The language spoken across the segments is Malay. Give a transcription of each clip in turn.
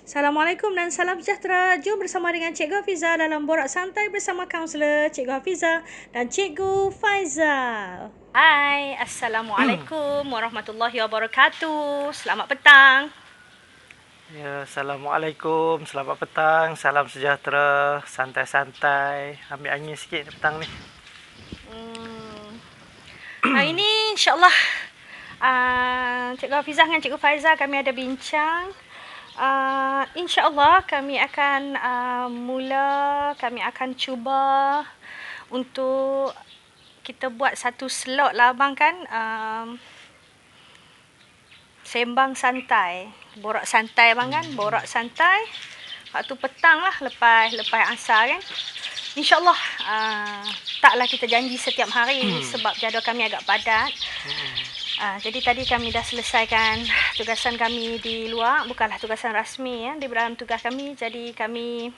Assalamualaikum dan salam sejahtera. Jom bersama dengan Cikgu Hafiza dalam Borak Santai bersama kaunselor Cikgu Hafiza dan Cikgu Faizal. Hai, Assalamualaikum warahmatullahi wabarakatuh. Selamat petang. Ya, Assalamualaikum, selamat petang, salam sejahtera, santai-santai, ambil angin sikit petang ni. Hari ini insyaAllah Cikgu Hafizah dengan Cikgu Faizal kami ada bincang. InsyaAllah kami akan kami akan cuba untuk kita buat satu slot lah abang kan, sembang santai, borak santai abang kan, borak santai waktu petang lah lepas asar kan. InsyaAllah taklah kita janji setiap hari sebab jadual kami agak padat. Jadi tadi kami dah selesaikan tugasan kami di luar, bukanlah tugasan rasmi ya, di dalam tugas kami. Jadi kami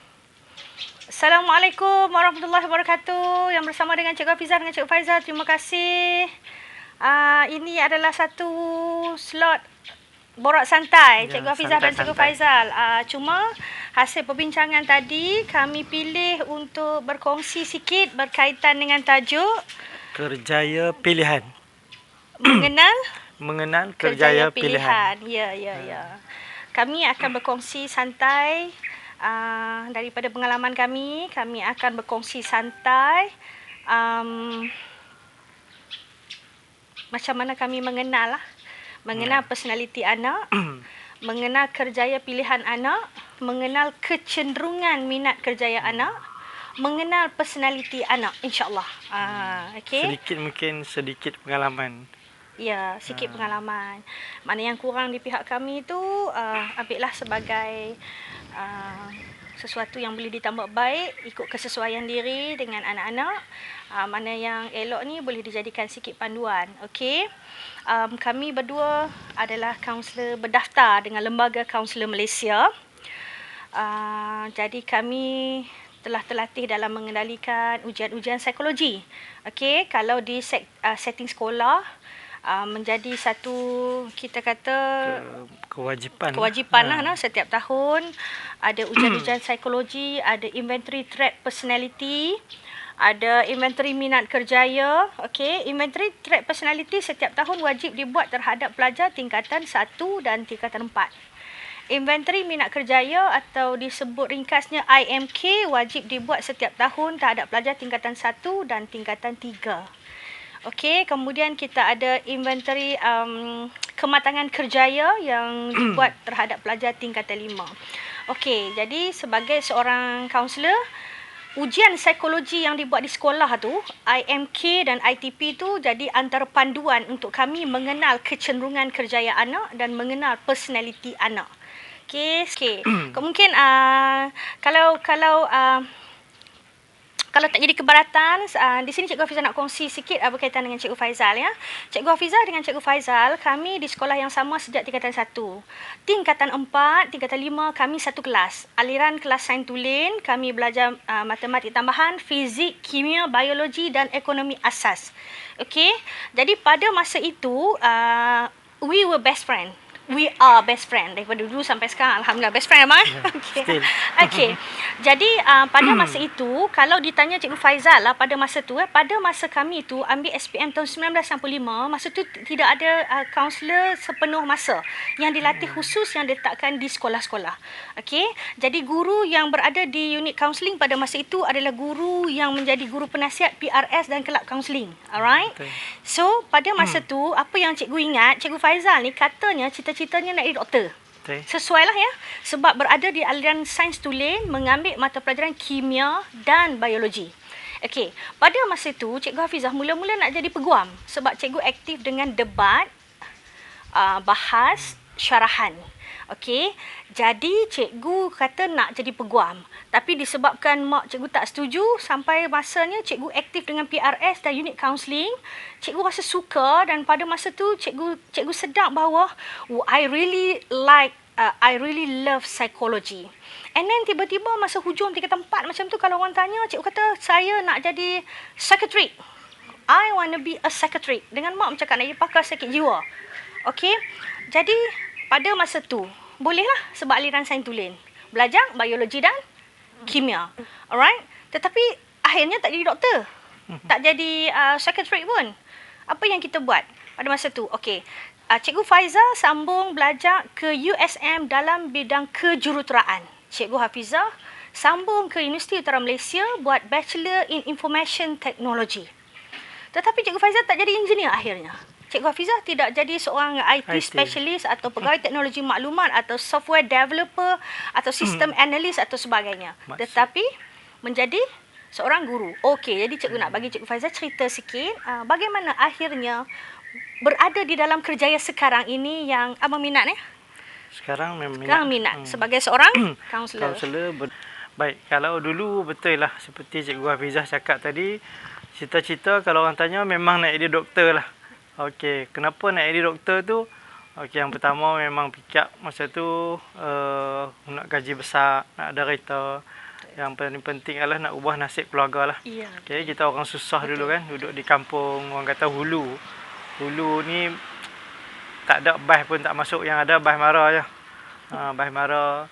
Assalamualaikum warahmatullahi wabarakatuh. Yang bersama dengan Cikgu Hafizah dengan Cikgu Faizal, terima kasih. Ini adalah satu slot borak santai Cikgu Hafizah dan Cikgu Faizal. Cuma hasil perbincangan tadi kami pilih untuk berkongsi sikit berkaitan dengan tajuk Kerjaya pilihan. Mengenal kerjaya pilihan. Ya. Kami akan berkongsi santai daripada pengalaman kami. Kami akan berkongsi santai macam mana kami mengenal personaliti anak, mengenal kerjaya pilihan anak, mengenal kecenderungan minat kerjaya anak, mengenal personaliti anak, insyaAllah. Okay. Sedikit pengalaman. Ya, sikit pengalaman. Mana yang kurang di pihak kami tu, ambillah sebagai sesuatu yang boleh ditambah baik, ikut kesesuaian diri dengan anak-anak. Mana yang elok ni boleh dijadikan sikit panduan. Okey. Kami berdua adalah kaunselor berdaftar dengan Lembaga Kaunselor Malaysia. Jadi kami telah terlatih dalam mengendalikan ujian-ujian psikologi. Okey, kalau di setting sekolah menjadi satu kita kata kewajipan lah setiap tahun ada ujian-ujian psikologi, ada inventory trait personality, ada inventory minat kerjaya. Okey, inventory trait personality setiap tahun wajib dibuat terhadap pelajar tingkatan 1 dan tingkatan 4. Inventory minat kerjaya atau disebut ringkasnya IMK wajib dibuat setiap tahun terhadap pelajar tingkatan 1 dan tingkatan 3. Okey, kemudian kita ada inventory kematangan kerjaya yang dibuat terhadap pelajar tingkatan 5. Okey, jadi sebagai seorang kaunselor, ujian psikologi yang dibuat di sekolah tu, IMK dan ITP tu jadi antara panduan untuk kami mengenal kecenderungan kerjaya anak dan mengenal personaliti anak. Okey. Mungkin kalau tak jadi keberatan, di sini Cikgu Hafizah nak kongsi sikit berkaitan dengan Cikgu Faizal ya. Cikgu Hafizah dengan Cikgu Faizal, kami di sekolah yang sama sejak tingkatan 1. Tingkatan 4, tingkatan 5 kami satu kelas. Aliran kelas sains tulen, kami belajar matematik tambahan, fizik, kimia, biologi dan ekonomi asas. Okey. Jadi pada masa itu we were best friend. We are best friend daripada dulu sampai sekarang. Alhamdulillah best friend abang. Okey. Jadi pada masa itu kalau ditanya Cikgu Faizal lah pada masa tu pada masa kami tu ambil SPM tahun 1995, masa tu tidak ada kaunselor sepenuh masa yang dilatih khusus yang diletakkan di sekolah-sekolah. Okey. Jadi guru yang berada di unit kaunseling pada masa itu adalah guru yang menjadi guru penasihat PRS dan kelab kaunseling. Alright. So pada masa tu apa yang cikgu ingat, Cikgu Faizal ni katanya cita-citanya nak jadi doktor. Sesuai lah ya. Sebab berada di aliran sains tulen, mengambil mata pelajaran kimia dan biologi. Okey, pada masa itu Cikgu Hafizah mula-mula nak jadi peguam sebab cikgu aktif dengan debat, bahas, syarahan. Okey, jadi cikgu kata nak jadi peguam. Tapi disebabkan mak cikgu tak setuju, sampai masanya cikgu aktif dengan PRS dan unit counselling, cikgu rasa suka dan pada masa tu cikgu sedar bahawa I really love psychology. And then tiba-tiba masa hujung tingkatan 4 macam tu kalau orang tanya, cikgu kata saya nak jadi secretary. I want to be a secretary. Dengan mak cakap nak jadi pakar sakit jiwa. Okey. Jadi pada masa tu bolehlah sebab aliran sains tulen. Belajar biologi dan kimia. Alright? Tetapi akhirnya tak jadi doktor. Tak jadi secretary pun. Apa yang kita buat pada masa tu? Okey. Cikgu Faizal sambung belajar ke USM dalam bidang kejuruteraan. Cikgu Hafizah sambung ke Universiti Utara Malaysia buat Bachelor in Information Technology. Tetapi Cikgu Faizal tak jadi engineer akhirnya. Cikgu Hafizah tidak jadi seorang IT specialist atau pegawai teknologi maklumat atau software developer atau sistem analyst atau sebagainya. Tetapi menjadi seorang guru. Okey, jadi cikgu nak bagi Cikgu Faizal cerita sikit bagaimana akhirnya berada di dalam kerjaya sekarang ini yang abang minat Sekarang memang Sekarang minat sebagai seorang kaunselor. Baik, kalau dulu betul lah seperti Cikgu Hafizah cakap tadi, cita-cita kalau orang tanya memang nak jadi doktor lah. Okey, kenapa nak jadi doktor tu? Okey, yang pertama memang fikir masa tu nak gaji besar, nak ada kereta. Yang paling penting adalah nak ubah nasib keluarga lah. Ya. Okey, kita orang susah dulu kan, duduk di kampung, orang kata hulu. Hulu ni tak ada bas pun tak masuk, yang ada bas mara je. Bas mara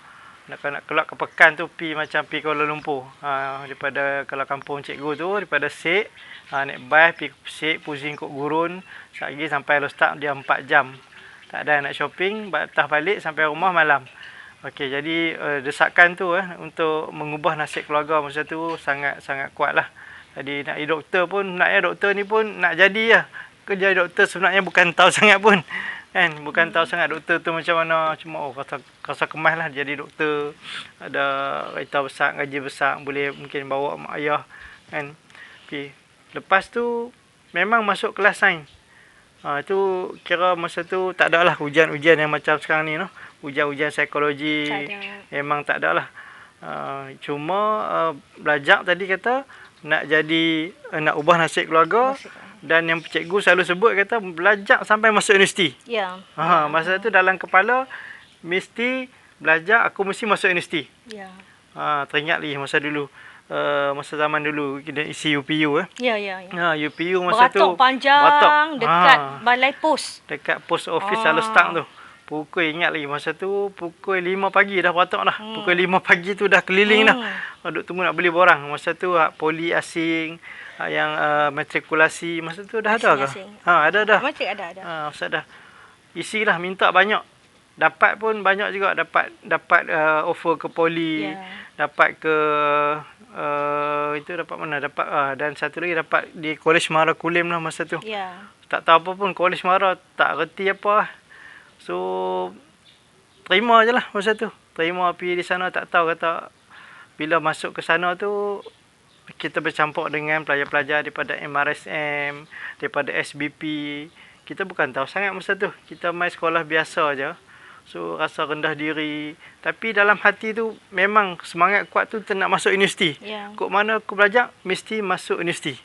nak keluar ke Pekan tu macam pi Kuala Lumpur. Daripada kalau kampung cikgu tu daripada Sik, naik bas pi Sik, pusing kok Gurun, lagi sampai Lostak dia 4 jam. Tak ada nak shopping, batas balik sampai rumah malam. Okey, jadi desakan tu untuk mengubah nasib keluarga masa tu sangat kuatlah. Jadi nak jadi doktor pun, doktor ni pun nak jadi lah. Kerja doktor sebenarnya bukan tahu sangat pun. Kan, bukan tahu sangat doktor tu macam mana, cuma rasa kemas lah jadi doktor. Ada kereta besar, gaji besar, boleh mungkin bawa mak ayah kan. Tapi lepas tu memang masuk kelas sains. Tu kira masa tu tak ada lah ujian-ujian yang macam sekarang ni ujian-ujian psikologi memang tak ada lah. Cuma belajar tadi kata nak jadi nak ubah nasib keluarga. Dan yang cikgu selalu sebut kata belajar sampai masuk universiti. Ya. Masa tu dalam kepala mesti belajar, aku mesti masuk universiti. Ya. Teringat lagi masa dulu. Masa zaman dulu kita isi UPU Ya. UPU masa tu beratok panjang dekat balai pos. Dekat post office Alor Stang tu. Ingat lagi masa tu pukul 5 pagi dah beratok dah. Pukul 5 pagi tu dah keliling dah. Duduk tunggu nak beli borang. Masa tu poli asing yang matrikulasi masa tu dah ada ke? Ada dah. Matrik ada. Masa dah. Isi lah minta banyak. Dapat pun banyak juga, dapat offer ke poli. Dapat ke itu dapat mana? Dapat dan satu lagi dapat di Kolej Mara Kulim lah masa tu. Tak tahu apa pun Kolej Mara, tak reti apa. So terima je lah masa tu. Terima pergi di sana, tak tahu kata bila masuk ke sana tu kita bercampur dengan pelajar-pelajar daripada MRSM, daripada SBP. Kita bukan tahu sangat masa tu. Kita main sekolah biasa je. So rasa rendah diri. Tapi dalam hati tu memang semangat kuat tu nak masuk universiti. Kok mana aku belajar mesti masuk universiti.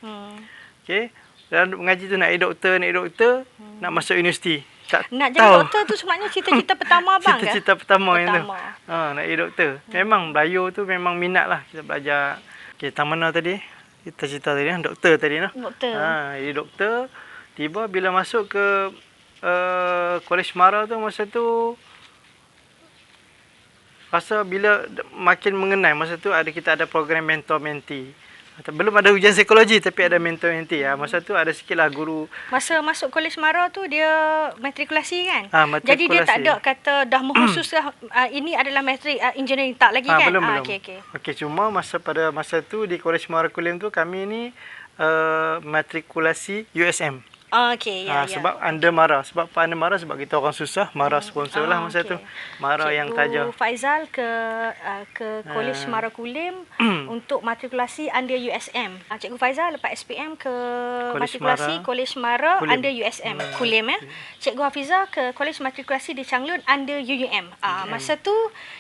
Okey. Dan mengaji tu nak jadi doktor, nak masuk universiti. Nak jadi doktor tu sebenarnya cita-cita pertama abang ke? Cita-cita pertama yang tu. Nak jadi doktor. Memang Melayu tu memang minat lah kita belajar. Okey, mana tadi? Cita-cita tadi doktor tadi Doktor. Jadi doktor. Tiba bila masuk ke Kolej Mara tu masa tu rasa bila makin mengenal masa tu kita ada program mentor mentee. Belum ada ujian psikologi tapi ada mentor mentee. Masa tu ada sikitlah guru. Masa masuk Kolej Mara tu dia matrikulasi kan? Matrikulasi. Jadi dia tak ada kata dah mengkhusus ini adalah matrik engineering tak lagi kan? Belum. Okey. Cuma pada masa tu di Kolej Mara Kulim tu kami ni matrikulasi USM. Okey, sebab under Mara. Sebab apa under Mara? Sebab kita orang susah. Mara sponsor lah masa tu. Mara yang taja. Cikgu Faizal ke Kolej Mara Kulim untuk matrikulasi under USM. Cikgu Faizal lepas SPM ke matrikulasi Kolej Mara Kulim. under USM. Kulim Cikgu Hafizah ke Kolej Matrikulasi di Changlun under UUM. Masa tu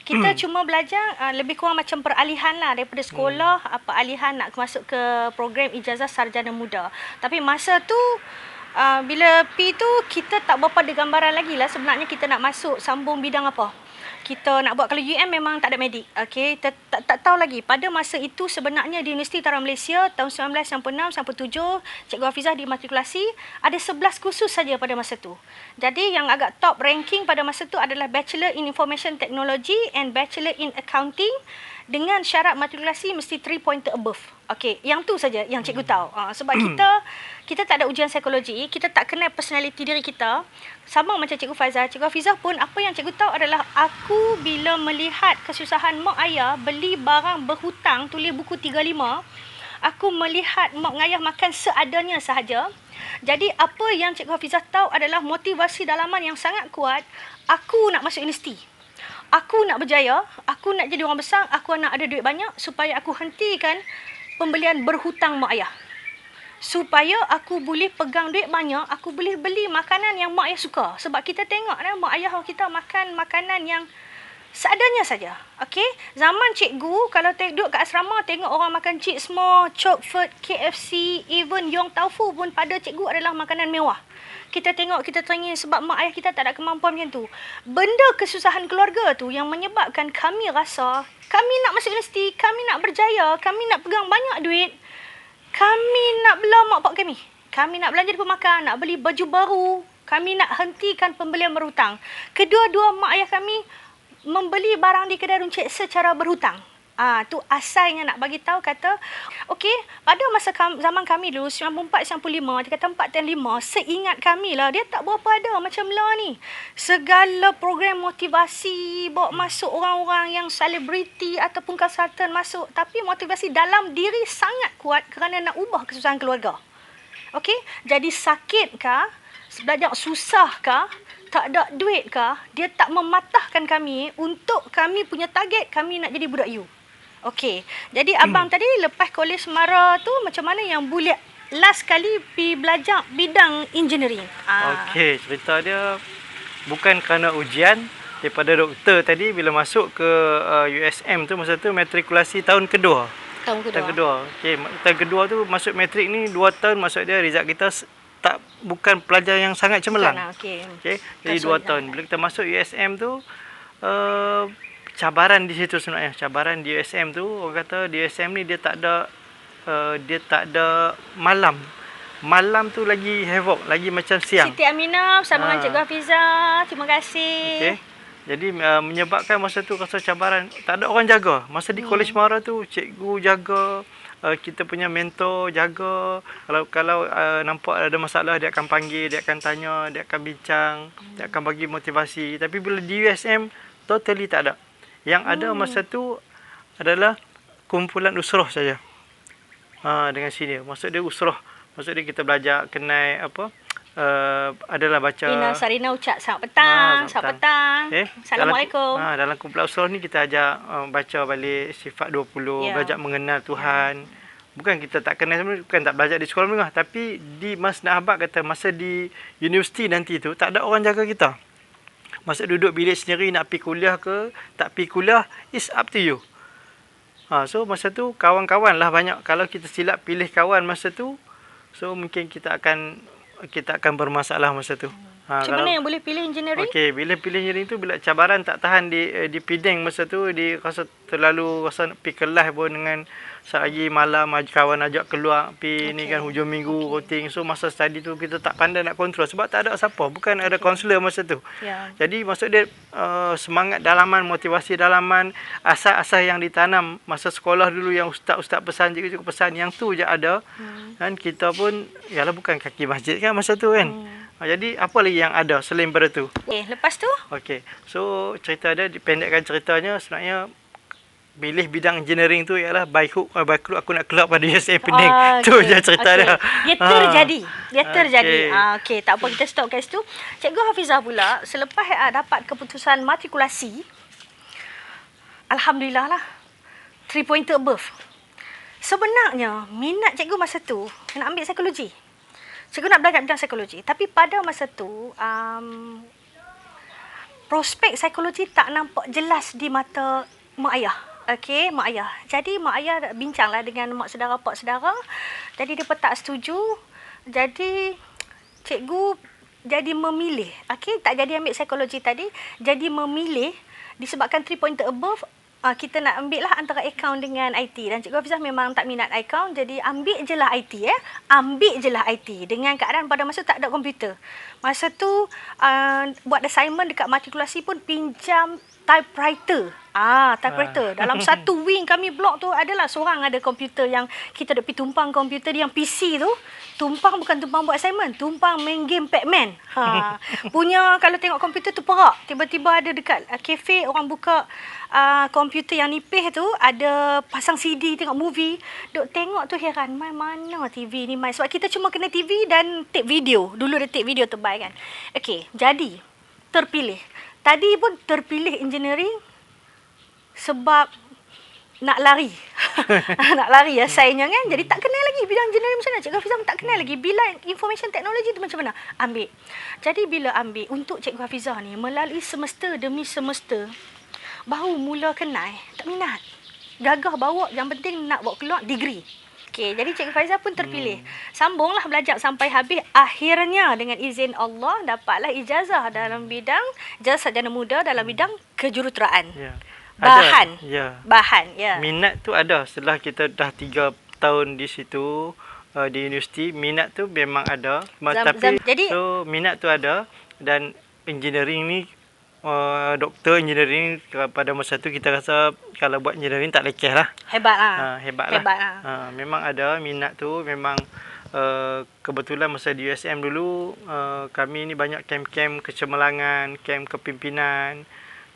kita cuma belajar lebih kurang macam peralihan lah daripada sekolah peralihan nak masuk ke program ijazah sarjana muda. Tapi masa tu bila P tu kita tak berapa ada gambaran lagi lah sebenarnya kita nak masuk sambung bidang apa. kita nak buat, kalau UM memang tak ada medik. Okey, tak tahu lagi. Pada masa itu sebenarnya di Universiti Utara Malaysia tahun 1996-97, Cikgu Hafizah dimatrikulasi, ada 11 kursus saja pada masa tu. Jadi yang agak top ranking pada masa tu adalah Bachelor in Information Technology and Bachelor in Accounting, dengan syarat matrikulasi mesti 3 pointer above. Okey, yang tu saja yang cikgu tahu. Sebab kita tak ada ujian psikologi, kita tak kenal personality diri kita. Sama macam Cikgu Faizal. Cikgu Hafizah pun apa yang cikgu tahu adalah aku bila melihat kesusahan mak ayah beli barang berhutang, tulis buku 35, aku melihat mak ayah makan seadanya sahaja. Jadi apa yang Cikgu Hafizah tahu adalah motivasi dalaman yang sangat kuat. Aku nak masuk universiti. Aku nak berjaya, aku nak jadi orang besar, aku nak ada duit banyak supaya aku hentikan pembelian berhutang mak ayah. Supaya aku boleh pegang duit banyak, aku boleh beli makanan yang mak ayah suka. Sebab kita tengok mak ayah kita makan makanan yang seadanya saja. Okey, zaman cikgu kalau duduk kat asrama tengok orang makan chips semua, Chokford, KFC, even Yong Tau Fu pun pada cikgu adalah makanan mewah. Kita tengok, kita teringin sebab mak ayah kita tak ada kemampuan macam tu. Benda kesusahan keluarga tu yang menyebabkan kami rasa kami nak masuk universiti, kami nak berjaya, kami nak pegang banyak duit, kami nak bela mak pak kami. Kami nak belanja di pemakan, nak beli baju baru, kami nak hentikan pembelian berhutang. Kedua-dua mak ayah kami membeli barang di kedai runcit secara berhutang. Tu asalnya nak bagi tahu kata, okey, pada masa zaman kami dulu 94 95, dia kata 4 dan 5, seingat kami lah dia tak berapa ada macam lah ni. Segala program motivasi bawa masuk orang-orang yang selebriti ataupun konsultan masuk, tapi motivasi dalam diri sangat kuat kerana nak ubah kesusahan keluarga. Okey, jadi sakit kah? Belajar susah kah? Tak ada duit kah? Dia tak mematahkan kami untuk kami punya target kami nak jadi budak U. Okey, jadi abang tadi lepas kolej Semara tu macam mana yang boleh last kali pergi belajar bidang engineering? Okey, cerita dia bukan kerana ujian. Daripada doktor tadi bila masuk ke USM tu, masa tu matrikulasi tahun kedua. Tahun kedua. Okey, tahun kedua tu masuk matrik ni 2 tahun, maksud dia result kita bukan pelajar yang sangat cemerlang. Okey. Jadi 2 tahun. Bila kita masuk USM tu cabaran di situ sebenarnya. Cabaran di USM tu, orang kata di USM ni dia tak ada malam. Malam tu lagi havoc, lagi macam siang. Siti Aminah bersama dengan Cikgu Hafizah. Terima kasih. Okey. Jadi menyebabkan masa tu rasa cabaran, tak ada orang jaga. Masa di Kolej Semara tu cikgu jaga, kita punya mentor jaga. Kalau nampak ada masalah, dia akan panggil, dia akan tanya, dia akan bincang, dia akan bagi motivasi. Tapi bila di USM totally tak ada. Yang ada masa tu adalah kumpulan usrah saja. Dengan senior. Maksud dia usrah. Maksud dia kita belajar kenal adalah baca Ina Sarina ucap selamat petang, selamat petang. Assalamualaikum. Dalam kumpulan usrah ni kita ajak baca balik sifat 20, belajar mengenal Tuhan. Bukan kita tak kenal sebenarnya, bukan tak belajar di sekolah menengah, tapi di Masnad Ahbab kata masa di universiti nanti tu tak ada orang jaga kita. Masa duduk bilik sendiri nak pergi kuliah ke, tak pergi kuliah, it's up to you. So masa tu kawan-kawan lah banyak. Kalau kita silap pilih kawan masa tu, so mungkin kita akan bermasalah masa tu. Macam mana yang boleh pilih engineering? Okey, bila pilih engineering tu, bila cabaran tak tahan di Penang masa tu, dia rasa rasa nak pergi kelas pun dengan lagi malam kawan ajak keluar pergi ni kan hujung minggu routing. So masa study tu kita tak pandai nak kontrol sebab tak ada siapa, bukan ada kaunselor masa tu. Jadi maksud dia semangat dalaman, motivasi dalaman, asas-asas yang ditanam masa sekolah dulu yang ustaz-ustaz pesan, cikgu-cikgu pesan, yang tu je ada. Dan kita pun yalah bukan kaki masjid kan masa tu kan. Jadi apa lagi yang ada selain daripada tu? Lepas tu? Okey. So cerita dia, dipendekkan ceritanya, sebenarnya pilih bidang engineering tu ialah by hook or by crook aku nak keluar pada USM Penang. Tu je cerita dia. Dia terjadi. Dia terjadi. Okey, tak apa, kita stop kat situ. Cikgu Hafizah pula selepas dapat keputusan matrikulasi, alhamdulillah lah, 3 pointer above. Sebenarnya minat cikgu masa tu nak ambil psikologi. Cikgu nak belajar bidang psikologi. Tapi pada masa tu prospek psikologi tak nampak jelas di mata mak ayah. Okey, mak ayah. Jadi mak ayah bincanglah dengan mak saudara, pak saudara. Jadi dia pun tak setuju. Jadi cikgu jadi memilih. Okey, tak jadi ambil psikologi tadi, jadi memilih disebabkan 3 pointer above. Kita nak ambil lah antara akaun dengan IT. Dan Cikgu Hafizah memang tak minat akaun, jadi ambil je lah IT. Ambil je lah IT. Dengan keadaan pada masa tak ada komputer. Masa tu, buat assignment dekat matrikulasi pun pinjam typewriter. Typewriter. Dalam satu wing kami blok tu adalah seorang ada komputer yang kita duk pergi tumpang komputer dia yang PC tu. Tumpang bukan tumpang buat assignment, tumpang main game Pac-Man. Punya kalau tengok komputer tu perak. Tiba-tiba ada dekat kafe orang buka komputer yang nipis tu, ada pasang CD tengok movie. Duk tengok tu heran, mana TV ni mai. Sebab kita cuma kena TV dan tape video. Dulu ada tape video terbaik kan. Okey, jadi terpilih. Tadi pun terpilih engineering sebab nak lari. Nak lari sainnya kan. Jadi tak kenal lagi bidang engineering macam mana. Cikgu Hafizah pun tak kenal lagi. Bila information technology tu macam mana. Ambil. Jadi bila ambil untuk Cikgu Hafizah ni, melalui semester demi semester, baru mula kenal. Tak minat. Gagah bawa, yang penting nak bawa keluar degree. Okey, jadi Cikgu Faizal pun terpilih. Sambunglah belajar sampai habis. Akhirnya dengan izin Allah dapatlah ijazah dalam bidang ijazah sarjana muda dalam bidang kejuruteraan. Ya. Bahan. Ada, ya. Bahan, ya. Minat tu ada setelah kita dah 3 tahun di situ di universiti. Minat tu memang ada. Jadi, so minat tu ada dan engineering ni doktor engineering pada masa tu kita rasa kalau buat engineering tak lekeh lah. Hebat lah. Hebat lah. Memang ada minat tu. Memang kebetulan masa di USM dulu kami ni banyak kem-kem kecemerlangan, kem kepimpinan.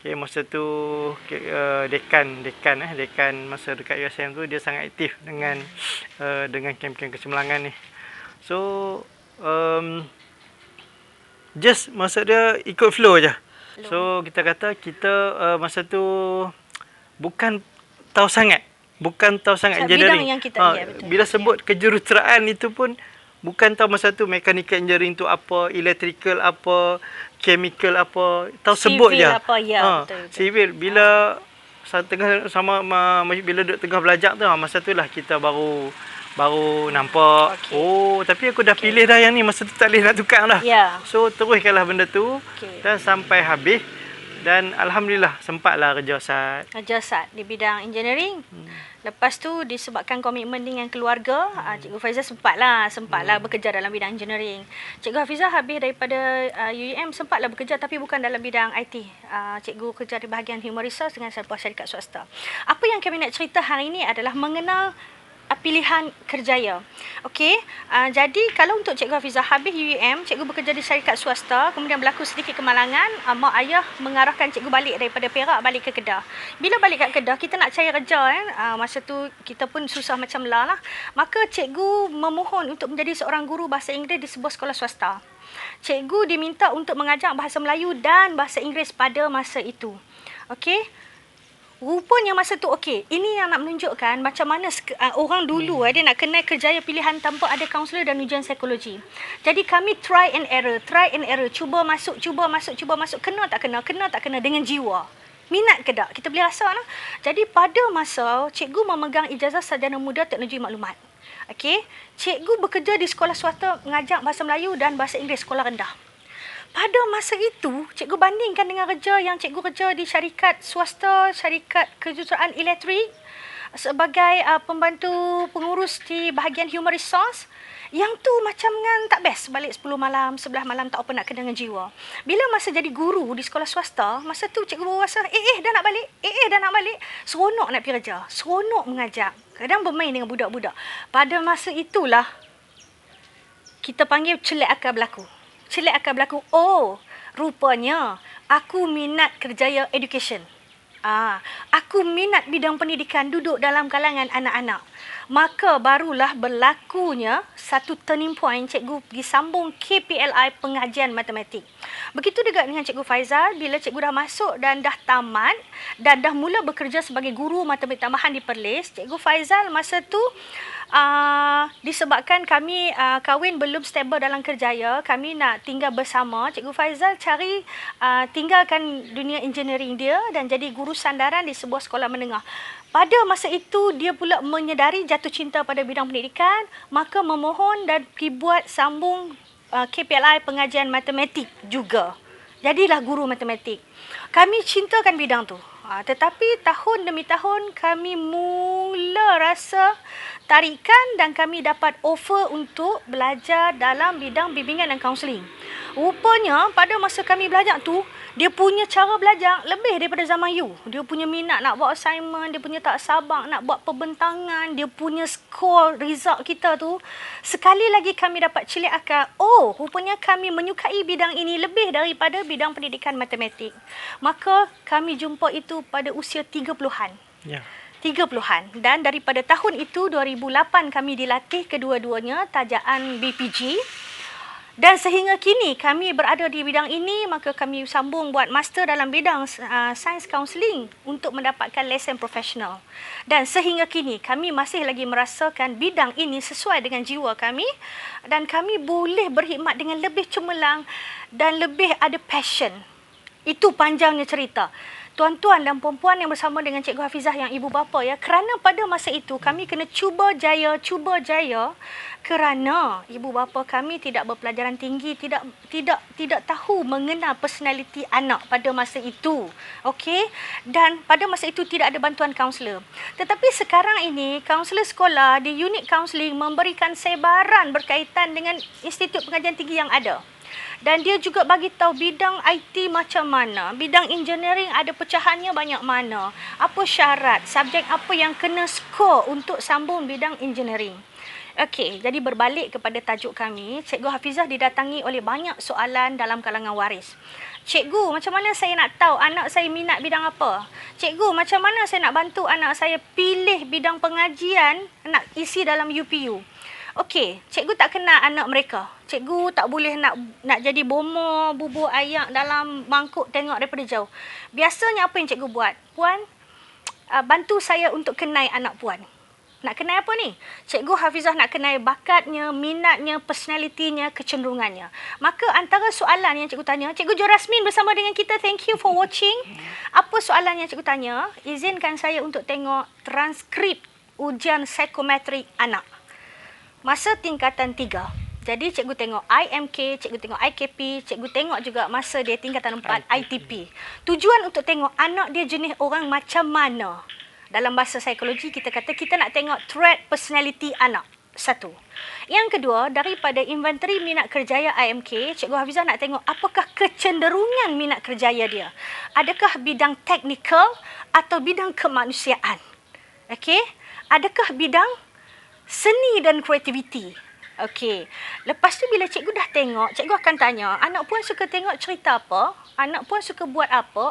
Okay, masa tu dekan masa dekat USM tu dia sangat aktif dengan kem-kem kecemerlangan ni. So just masa dia ikut flow je. So kita kata kita masa tu bukan tahu sangat engineering. Bidang yang kita bila sebut kejuruteraan itu pun bukan tahu masa tu mechanical engineering tu apa, electrical apa, chemical apa, tahu sebut je. Apa, ya, betul. Civil bila bila duduk tengah belajar tu masa itulah kita baru nampak. Tapi aku dah pilih dah yang ni, masa tu tak boleh nak tukar dah. So teruskanlah benda tu dan sampai habis. Dan alhamdulillah sempatlah kerja SAT di bidang engineering. Lepas tu disebabkan komitmen dengan keluarga, Cikgu Faizal sempatlah bekerja dalam bidang engineering. Cikgu Hafizah habis daripada UEM sempatlah bekerja tapi bukan dalam bidang IT. Cikgu kerja di bahagian human resource dengan sebuah syarikat swasta. Apa yang kami nak cerita hari ini adalah mengenal pilihan kerjaya. Okey, jadi kalau untuk Cikgu Hafizah habis UEM, Cikgu bekerja di syarikat swasta, kemudian berlaku sedikit kemalangan, mak ayah mengarahkan Cikgu balik daripada Perak balik ke Kedah. Bila balik kat Kedah, kita nak cari kerja kan. Masa tu kita pun susah macam lah. Maka Cikgu memohon untuk menjadi seorang guru bahasa Inggeris di sebuah sekolah swasta. Cikgu diminta untuk mengajar bahasa Melayu dan bahasa Inggeris pada masa itu. Okey. Rupanya masa tu ini yang nak menunjukkan macam mana orang dulu dia nak kenal kerjaya pilihan tanpa ada kaunselor dan ujian psikologi. Jadi kami try and error, cuba masuk, kena tak kena dengan jiwa. Minat ke tak? Kita boleh rasa lah. Jadi pada masa cikgu memegang ijazah sarjana muda teknologi maklumat. Okey, cikgu bekerja di sekolah swasta mengajar bahasa Melayu dan bahasa Inggeris sekolah rendah. Pada masa itu, cikgu bandingkan dengan kerja yang cikgu kerja di syarikat swasta, syarikat kejuruteraan elektrik sebagai pembantu pengurus di bahagian human resource. Yang tu macam kan tak best. Balik 10 malam, 11 malam tak apa nak kena dengan jiwa. Bila masa jadi guru di sekolah swasta, masa tu cikgu baru rasa, dah nak balik. Seronok nak pergi kerja. Seronok mengajar. Kadang bermain dengan budak-budak. Pada masa itulah, kita panggil celik akal berlaku. Rupanya aku minat kerjaya education. Aku minat bidang pendidikan, duduk dalam kalangan anak-anak. Maka barulah berlakunya satu turning point, cikgu disambung KPLI pengajian matematik. Begitu juga dengan Cikgu Faizal, bila cikgu dah masuk dan dah tamat dan dah mula bekerja sebagai guru matematik tambahan di Perlis, Cikgu Faizal masa tu disebabkan kami kahwin belum stable dalam kerjaya, kami nak tinggal bersama. Cikgu Faizal cari tinggalkan dunia engineering dia dan jadi guru sandaran di sebuah sekolah menengah. Pada masa itu, dia pula menyedari jatuh cinta pada bidang pendidikan, maka memohon dan dibuat sambung KPLI pengajian matematik juga. Jadilah guru matematik. Kami cintakan bidang tu. Tetapi tahun demi tahun kami mula rasa tarikan dan kami dapat offer untuk belajar dalam bidang bimbingan dan kaunseling. Rupanya pada masa kami belajar tu, dia punya cara belajar lebih daripada zaman you. Dia punya minat nak buat assignment, dia punya tak sabar nak buat perbentangan, dia punya skor result kita tu. Sekali lagi kami dapat cilik akal, oh rupanya kami menyukai bidang ini lebih daripada bidang pendidikan matematik. Maka kami jumpa itu pada usia 30-an. Ya. 30-an. Dan daripada tahun itu, 2008 kami dilatih kedua-duanya tajaan BPG. Dan sehingga kini kami berada di bidang ini, maka kami sambung buat master dalam bidang sains kaunseling untuk mendapatkan lesen profesional. Dan sehingga kini kami masih lagi merasakan bidang ini sesuai dengan jiwa kami dan kami boleh berkhidmat dengan lebih cemerlang dan lebih ada passion. Itu panjangnya cerita. Tuan-tuan dan puan-puan yang bersama dengan Cikgu Hafizah yang ibu bapa ya, kerana pada masa itu kami kena cuba jaya kerana ibu bapa kami tidak berpelajaran tinggi, tidak tahu mengenal personaliti anak pada masa itu. Okey, dan pada masa itu tidak ada bantuan kaunselor. Tetapi sekarang ini kaunselor sekolah di unit kaunseling memberikan sebaran berkaitan dengan institut pengajian tinggi yang ada. Dan dia juga bagi tahu bidang IT macam mana, bidang engineering ada pecahannya banyak mana, apa syarat, subjek apa yang kena skor untuk sambung bidang engineering. Okey, jadi berbalik kepada tajuk kami, Cikgu Hafizah didatangi oleh banyak soalan dalam kalangan waris. Cikgu, macam mana saya nak tahu anak saya minat bidang apa? Cikgu, macam mana saya nak bantu anak saya pilih bidang pengajian nak isi dalam UPU? Okey, cikgu tak kenal anak mereka. Cikgu tak boleh nak jadi bomo, bubur ayak dalam mangkuk tengok daripada jauh. Biasanya apa yang cikgu buat? Puan, bantu saya untuk kenal anak puan. Nak kenal apa ni? Cikgu Hafizah nak kenal bakatnya, minatnya, personalitinya, kecenderungannya. Maka antara soalan yang cikgu tanya, Cikgu Jo Rasmin bersama dengan kita, thank you for watching. Apa soalan yang cikgu tanya? Izinkan saya untuk tengok transkrip ujian psikometrik anak. Masa tingkatan 3. Jadi cikgu tengok IMK, cikgu tengok IKP, cikgu tengok juga masa dia tingkatan 4 ITP. Tujuan untuk tengok anak dia jenis orang macam mana. Dalam bahasa psikologi kita kata kita nak tengok trait personality anak. Satu. Yang kedua, daripada inventory minat kerjaya IMK, Cikgu Hafizah nak tengok apakah kecenderungan minat kerjaya dia. Adakah bidang teknikal atau bidang kemanusiaan? Okey? Adakah bidang seni dan kreativiti? Okey. Lepas tu bila cikgu dah tengok, cikgu akan tanya, anak puan suka tengok cerita apa? Anak puan suka buat apa?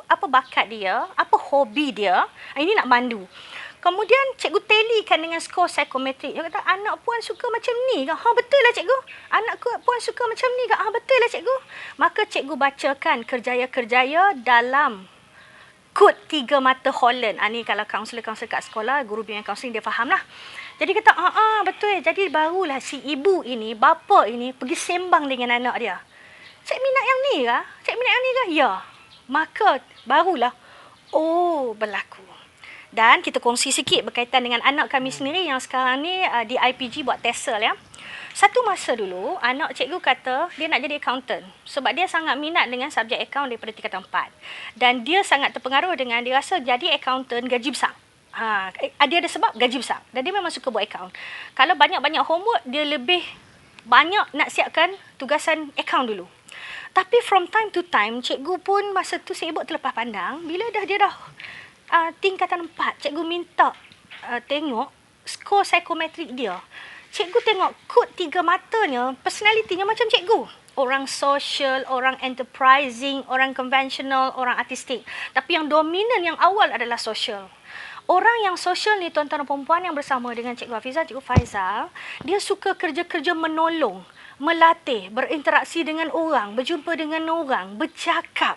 Apa bakat dia? Apa hobi dia? Ini nak mandu. Kemudian cikgu talikan dengan skor psikometrik. Dia kata, anak puan suka macam ni ke? Ha, betul lah cikgu. Anak puan suka macam ni ke? Ha, betul lah cikgu. Maka cikgu bacakan kerjaya-kerjaya dalam kod 3 mata Holland. Ni kalau kaunselor-kaunselor kat sekolah, guru bimbingan kaunseling dia faham lah. Jadi kata, betul. Jadi barulah si ibu ini, bapa ini pergi sembang dengan anak dia. Cik minat yang ni ke? Cik minat yang ni ke? Ya. Maka barulah, berlaku. Dan kita kongsi sikit berkaitan dengan anak kami sendiri yang sekarang ni di IPG buat TESOL ya. Satu masa dulu, anak cikgu kata dia nak jadi accountant. Sebab dia sangat minat dengan subjek akaun daripada tingkatan 4. Dan dia sangat terpengaruh dengan dia rasa jadi accountant gaji besar. Dia ada sebab gaji besar. Dan dia memang suka buat akaun. Kalau banyak-banyak homework, dia lebih banyak nak siapkan tugasan akaun dulu. Tapi from time to time, cikgu pun masa tu sibuk terlepas pandang. Bila dia dah tingkatan 4, cikgu minta tengok skor psikometrik dia. Cikgu tengok kod 3 matanya, personalitinya macam cikgu. Orang social, orang enterprising, orang konvensional, orang artistik. Tapi yang dominan yang awal adalah social. Orang yang social ni tuan-tuan dan perempuan yang bersama dengan Cikgu Hafizah, Cikgu Faizal, dia suka kerja-kerja menolong, melatih, berinteraksi dengan orang, berjumpa dengan orang, bercakap.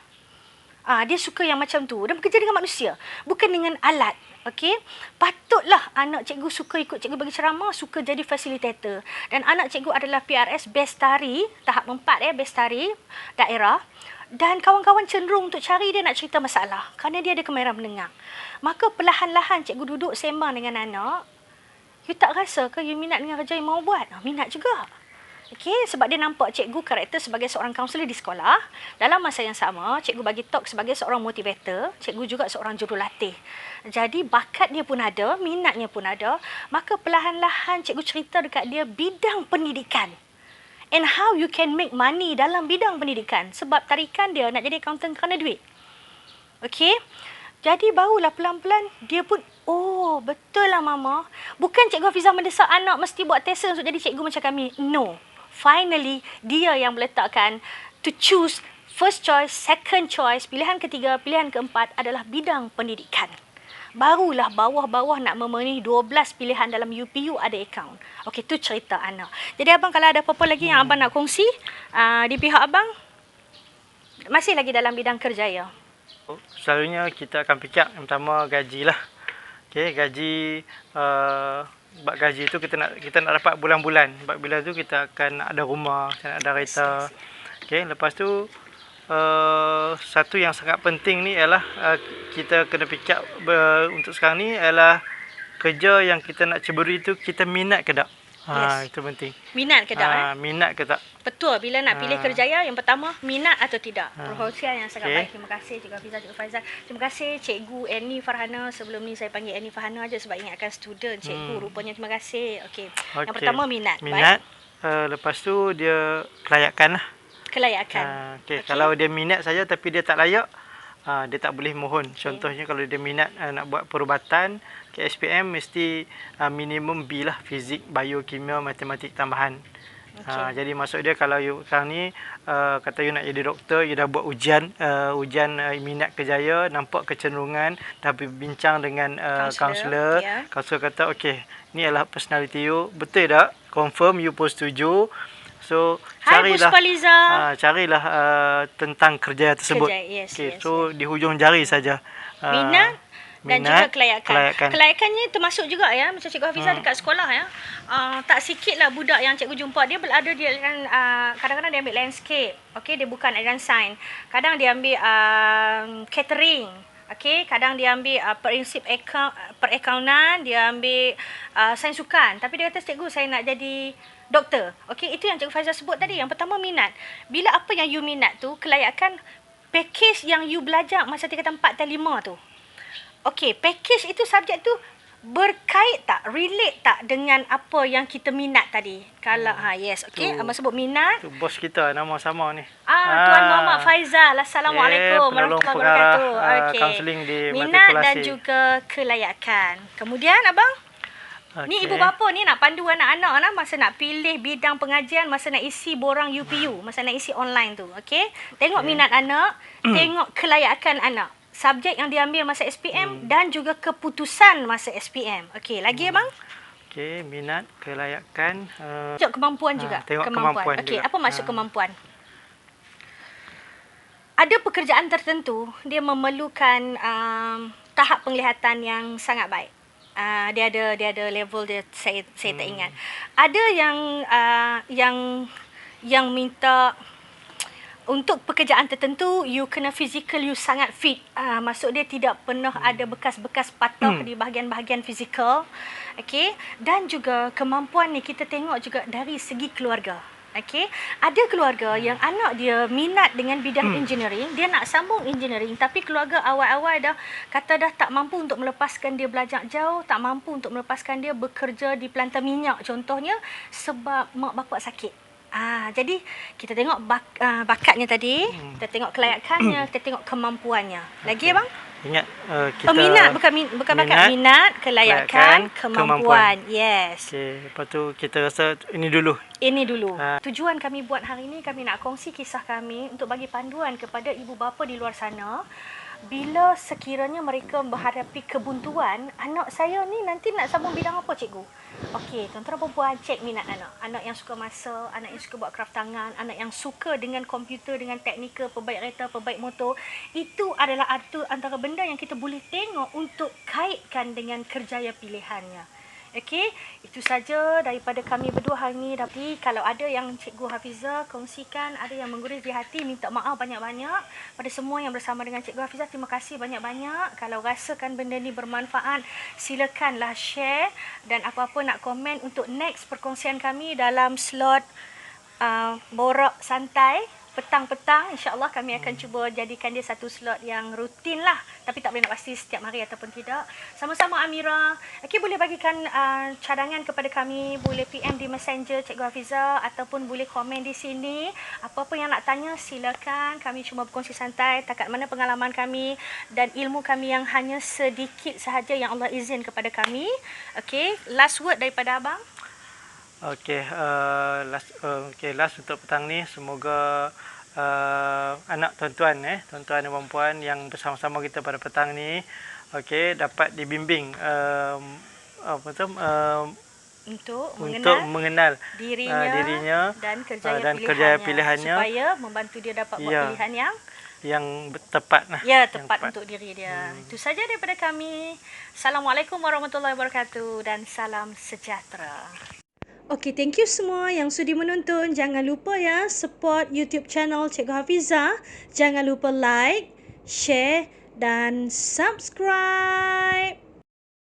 Dia suka yang macam tu. Dan bekerja dengan manusia, bukan dengan alat. Okey, patutlah anak cikgu suka ikut cikgu bagi ceramah, suka jadi facilitator. Dan anak cikgu adalah PRS Bestari, tahap 4 Bestari daerah. Dan kawan-kawan cenderung untuk cari dia nak cerita masalah kerana dia ada kemahiran mendengar. Maka perlahan-lahan cikgu duduk sembang dengan anak. You tak rasa ke you minat dengan kerja yang mau buat? Minat juga. Okey, sebab dia nampak cikgu karakter sebagai seorang kaunselor di sekolah. Dalam masa yang sama, cikgu bagi talk sebagai seorang motivator, cikgu juga seorang jurulatih. Jadi bakat dia pun ada, minatnya pun ada, maka perlahan-lahan cikgu cerita dekat dia bidang pendidikan. And how you can make money dalam bidang pendidikan. Sebab tarikan dia nak jadi accountant kerana duit. Okey. Jadi barulah pelan-pelan dia pun, oh betul lah mama. Bukan Cikgu Hafizah mendesak anak mesti buat TESOL untuk jadi cikgu macam kami. No. Finally, dia yang meletakkan to choose first choice, second choice, pilihan ketiga, pilihan keempat adalah bidang pendidikan. Barulah bawah-bawah nak memenuhi 12 pilihan dalam UPU ada akaun. Okey, tu cerita anak. Jadi abang kalau ada apa-apa lagi yang abang nak kongsi di pihak abang, masih lagi dalam bidang kerjaya. Selalunya kita akan fikir yang pertama gaji lah. Okey, gaji sebab gaji tu kita nak dapat bulan-bulan. Sebab bila tu kita akan ada rumah, kita nak ada kereta. Okey, lepas tu satu yang sangat penting ni ialah kita kena fikir untuk sekarang ni ialah kerja yang kita nak ceburi tu kita minat ke tak? Itu penting. Minat ke tak? Minat ke tak? Betul. Bila nak pilih kerjaya, yang pertama, minat atau tidak. Perkongsian yang sangat baik. Terima kasih Cikgu Hafizah, Cikgu Faizal. Terima kasih Cikgu Annie Farhana. Sebelum ni saya panggil Annie Farhana aja sebab ingatkan student cikgu. Rupanya terima kasih. Okey. Yang pertama, minat. Minat. Lepas tu dia kelayakan lah. Kelayakan. Okay. Kalau dia minat saja tapi dia tak layak, dia tak boleh mohon. Contohnya kalau dia minat nak buat perubatan ke SPM, mesti minimum B lah, fizik, bio, kimia, matematik tambahan. Jadi maksud dia kalau sekarang ni kata you nak jadi doktor, you dah buat ujian minat kerjaya, nampak kecenderungan, dah berbincang dengan kaunselor. Kaunselor kata okey, ni adalah personality you, betul tak? Confirm you pun setuju. So carilah tentang kerja tersebut. So di hujung jari saja. Minat dan juga kelayakan. Kelayakannya termasuk juga ya, macam Cikgu Hafizah dekat sekolah ya. Tak sikit lah budak yang cikgu jumpa, dia berada di kadang-kadang dia ambil landscape. Okey, dia bukan aliran sains. Kadang dia ambil catering. Okey, kadang dia ambil prinsip perakaunan, dia ambil sains sukan. Tapi dia kata, cikgu saya nak jadi doktor. Okey, itu yang Cikgu Faizal sebut tadi. Yang pertama minat. Bila apa yang you minat tu, kelayakan package yang you belajar masa tingkatan 4 dan 5 tu. Okey, package itu subjek tu berkait tak, relate tak dengan apa yang kita minat tadi? Kalau yes, okey, abang sebut minat. Tu bos kita nama sama ni. Tuan Muhammad Faizal. Assalamualaikum warahmatullahi wabarakatuh. Okey. Kaunseling di minat dan juga kelayakan. Kemudian abang, ni ibu bapa ni nak pandu anak-anak lah masa nak pilih bidang pengajian, masa nak isi borang UPU, masa nak isi online tu. Okey. Tengok minat anak, tengok kelayakan anak. Subjek yang diambil masa SPM dan juga keputusan masa SPM. Okey, lagi abang? Okey, minat, kelayakan. Tengok kemampuan juga. Tengok kemampuan Okey, juga. apa maksud kemampuan? Ada pekerjaan tertentu, dia memerlukan tahap penglihatan yang sangat baik. Dia ada level dia, saya tak ingat. Ada yang minta untuk pekerjaan tertentu you kena physical you sangat fit. Maksud dia tidak pernah ada bekas-bekas patah di bahagian-bahagian fizikal. Okey, dan juga kemampuan ni kita tengok juga dari segi keluarga. Okey, ada keluarga yang anak dia minat dengan bidang engineering, dia nak sambung engineering, tapi keluarga awal-awal dah kata dah tak mampu untuk melepaskan dia belajar jauh, tak mampu untuk melepaskan dia bekerja di pelantar minyak contohnya sebab mak bapak sakit. Jadi kita tengok bakatnya tadi, kita tengok kelayakannya, kita tengok kemampuannya. Lagi abang? Ingat kita minat, bukan bakat, minat, kelayakan, kemampuan. Yes. Okey, lepas tu kita rasa ini dulu. Tujuan kami buat hari ini, kami nak kongsi kisah kami untuk bagi panduan kepada ibu bapa di luar sana. Bila sekiranya mereka menghadapi kebuntuan, anak saya ni nanti nak sambung bidang apa cikgu? Okey, tuan-tuan perempuan cek minat anak. Anak yang suka masak, anak yang suka buat kraft tangan, anak yang suka dengan komputer, dengan teknikal, pebaik kereta, pebaik motor. Itu adalah antara benda yang kita boleh tengok untuk kaitkan dengan kerjaya pilihannya. Okey, itu saja daripada kami berdua hari ini. Tapi kalau ada yang Cikgu Hafizah kongsikan, ada yang menggurus di hati, minta maaf banyak-banyak pada semua yang bersama dengan Cikgu Hafizah. Terima kasih banyak-banyak. Kalau rasakan benda ni bermanfaat, silakanlah share dan apa-apa nak komen untuk next perkongsian kami dalam slot borak santai petang-petang. InsyaAllah kami akan cuba jadikan dia satu slot yang rutin lah. Tapi tak boleh nak pasti setiap hari ataupun tidak. Sama-sama Amira. Okey, boleh bagikan cadangan kepada kami. Boleh PM di Messenger Cikgu Hafizah ataupun boleh komen di sini. Apa-apa yang nak tanya silakan. Kami cuma berkongsi santai takat mana pengalaman kami dan ilmu kami yang hanya sedikit sahaja yang Allah izin kepada kami. Okey, last word daripada abang. Okey, last untuk petang ni, semoga anak tuan-tuan tuan-tuan dan puan-puan yang bersama-sama kita pada petang ni, okey, dapat dibimbing Untuk mengenal dirinya dan kerjaya pilihannya supaya membantu dia dapat buat pilihan yang tepat lah. Ya, tepat untuk diri dia. Itu saja daripada kami. Assalamualaikum warahmatullahi wabarakatuh dan salam sejahtera. Okey, thank you semua yang sudi menonton. Jangan lupa ya support YouTube channel Cikgu Hafizah. Jangan lupa like, share dan subscribe.